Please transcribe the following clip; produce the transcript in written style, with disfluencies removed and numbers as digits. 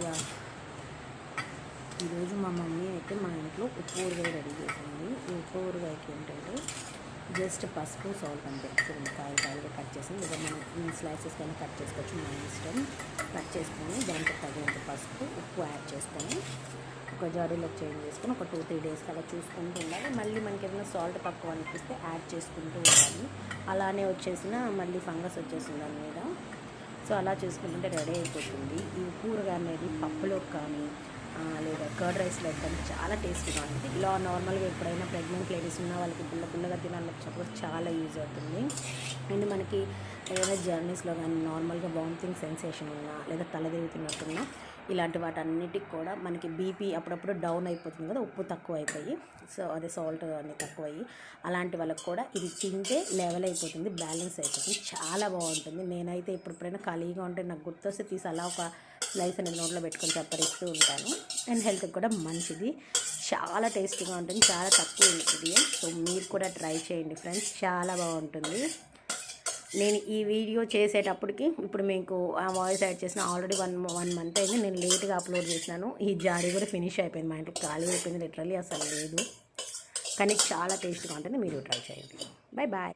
Yeah ఈరోజు మా mummy అయితే మా ఇంట్లో ఉప్పు ఊరగాయ రెడీ చేసింది. ఈ ఉప్పు ఊరగాయకి ఏంటంటే జస్ట్ పసుపు సాల్ట్ అంతే. చూడండి కాయలుగా కట్ చేసి లేదా మనం స్లైసెస్ కైనా కట్ చేసుకోవచ్చు, మన ఇష్టం. కట్ చేసుకొని దాంట్లో తగినంత పసుపు ఉప్పు యాడ్ చేసుకొని ఒక జాడీలోకి చేంజ్ చేసుకొని ఒక 2-3 డేస్కి అలా చూసుకుంటూ ఉండాలి. మళ్ళీ మనకి ఏదైనా సాల్ట్ తక్కువ అనిపిస్తే యాడ్ చేసుకుంటూ ఉండాలి. అలానే వచ్చేసిన మళ్ళీ ఫంగస్ వచ్చేసింది దాని మీద. సో అలా చేసుకుంటుంటే రెడీ అయిపోతుంది. ఈ ఉప్పు ఊరగాయ అనేది పప్పులోకి కానీ లేదా కర్డ్ రైస్లో కానీ చాలా టేస్టీగా ఉంటుంది. ఇలా నార్మల్గా ఎప్పుడైనా ప్రెగ్నెంట్ లేడీస్ ఉన్న వాళ్ళకి పుల్లగా తినాలన్నప్పుడు చాలా యూజ్ అవుతుంది. అండ్ మనకి ఏదైనా జర్నీస్లో కానీ నార్మల్గా వామిటింగ్ సెన్సేషన్ ఉన్నా లేదా తల తిరుగుతున్నట్టున్నా ఇలాంటి వాటన్నిటికి కూడా మనకి బీపీ అప్పుడప్పుడు డౌన్ అయిపోతుంది కదా, ఉప్పు తక్కువ అయిపోయి, సో అదే సాల్ట్ అన్నీ తక్కువ అయ్యి అలాంటి వాళ్ళకి కూడా ఇది తింటే లెవెల్ అయిపోతుంది, బ్యాలెన్స్ అయిపోతుంది, చాలా బాగుంటుంది. నేనైతే ఎప్పుడైనా ఖాళీగా ఉంటే నాకు గుర్తొస్తే తీసి అలా ఒక స్లైస్ అనేది నోట్లో పెట్టుకొని చప్పరిస్తూ ఉంటాను. అండ్ హెల్త్కి కూడా మంచిది, చాలా టేస్టీగా ఉంటుంది, చాలా తక్కువ ఇంగ్రీడియంట్. సో మీరు కూడా ట్రై చేయండి ఫ్రెండ్స్, చాలా బాగుంటుంది. నేను ఈ వీడియో చేసేటప్పటికి ఇప్పుడు మీకు ఆ వాయిస్ యాడ్ చేసిన ఆల్రెడీ వన్ మంత్ అయింది. నేను లేట్గా అప్లోడ్ చేసినాను. ఈ జాడీ కూడా ఫినిష్ అయిపోయింది, మా ఇంట్లో ఖాళీ అయిపోయింది, లిటరల్లీ అసలు లేదు. కానీ చాలా టేస్ట్గా ఉంటుంది, మీరు ట్రై చేయండి. Bye bye.